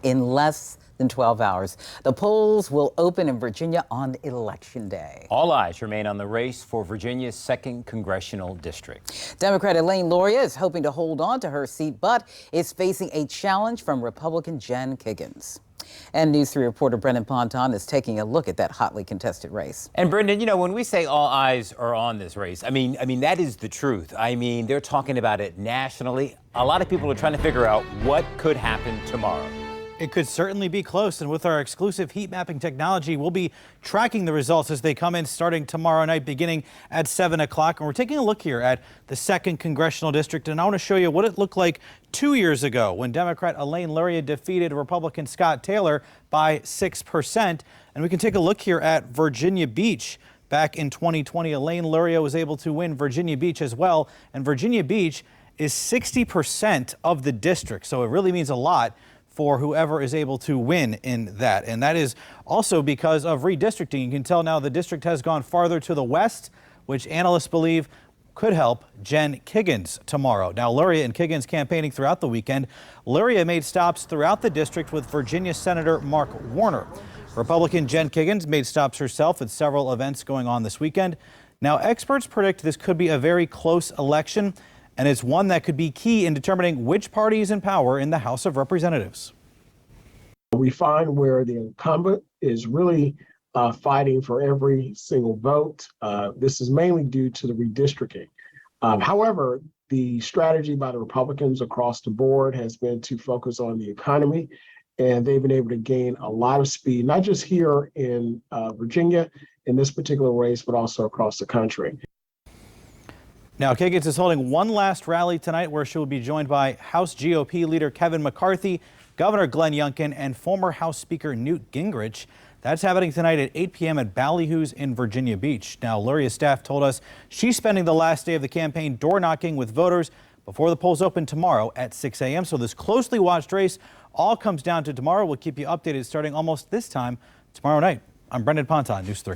in less than 12 hours. The polls will open in Virginia on Election Day. All eyes remain on the race for Virginia's 2nd congressional district. Democrat Elaine Luria is hoping to hold on to her seat, but is facing a challenge from Republican Jen Kiggins. And News 3 reporter Brendan Ponton is taking a look at that hotly contested race. And Brendan, you know, when we say all eyes are on this race, I mean that is the truth. I mean, they're talking about it nationally. A lot of people are trying to figure out what could happen tomorrow. It could certainly be close, and with our exclusive heat mapping technology, we'll be tracking the results as they come in starting tomorrow night beginning at 7 o'clock. And we're taking a look here at the 2nd congressional district, and I want to show you what it looked like 2 years ago when Democrat Elaine Luria defeated Republican Scott Taylor by 6%. And we can take a look here at Virginia Beach. Back in 2020, Elaine Luria was able to win Virginia Beach as well, and Virginia Beach is 60% of the district, so it really means a lot for whoever is able to win in that. And that is also because of redistricting. You can tell now the district has gone farther to the west, which analysts believe could help Jen Kiggins tomorrow. Now, Luria and Kiggins campaigning throughout the weekend. Luria made stops throughout the district with Virginia Senator Mark Warner. Republican Jen Kiggins made stops herself at several events going on this weekend. Now, experts predict this could be a very close election, and it's one that could be key in determining which party is in power in the House of Representatives. We find where the incumbent is really fighting for every single vote. This is mainly due to the redistricting. However, the strategy by the Republicans across the board has been to focus on the economy, and they've been able to gain a lot of speed, not just here in Virginia in this particular race, but also across the country. Now, Kiggins is holding one last rally tonight where she will be joined by House GOP leader Kevin McCarthy, Governor Glenn Youngkin, and former House Speaker Newt Gingrich. That's happening tonight at 8 p.m. at Ballyhoo's in Virginia Beach. Now, Luria's staff told us she's spending the last day of the campaign door knocking with voters before the polls open tomorrow at 6 a.m. So this closely watched race all comes down to tomorrow. We'll keep you updated starting almost this time tomorrow night. I'm Brendan Ponton, News 3.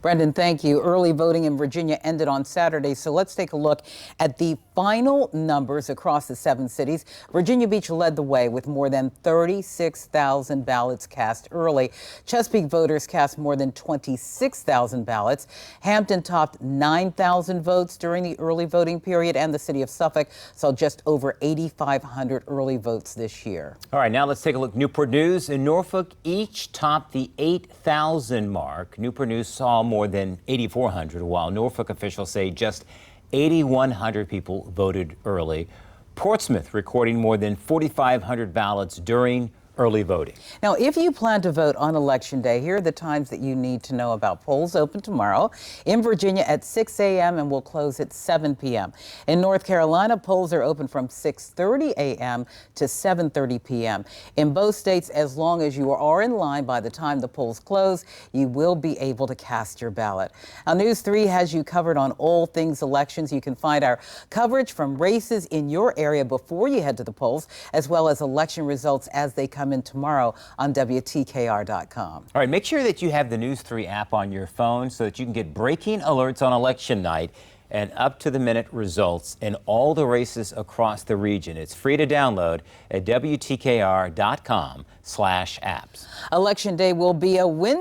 Brendan, thank you. Early voting in Virginia ended on Saturday, so let's take a look at the final numbers across the 7 cities. Virginia Beach led the way with more than 36,000 ballots cast early. Chesapeake voters cast more than 26,000 ballots. Hampton topped 9,000 votes during the early voting period, and the city of Suffolk saw just over 8,500 early votes this year. All right, now let's take a look. Newport News and Norfolk each topped the 8,000 mark. Newport News saw more than 8,400, while Norfolk officials say just 8,100 people voted early. Portsmouth recording more than 4,500 ballots during early voting. Now, if you plan to vote on Election Day, here are the times that you need to know about. Polls open tomorrow in Virginia at 6 a.m. and will close at 7 p.m. In North Carolina, polls are open from 6:30 a.m. to 7:30 p.m. In both states, as long as you are in line by the time the polls close, you will be able to cast your ballot. Now, News 3 has you covered on all things elections. You can find our coverage from races in your area before you head to the polls, as well as election results as they come in tomorrow on WTKR.com. All right, make sure that you have the News 3 app on your phone so that you can get breaking alerts on election night and up-to-the-minute results in all the races across the region. It's free to download at WTKR.com/apps. Election Day will be a win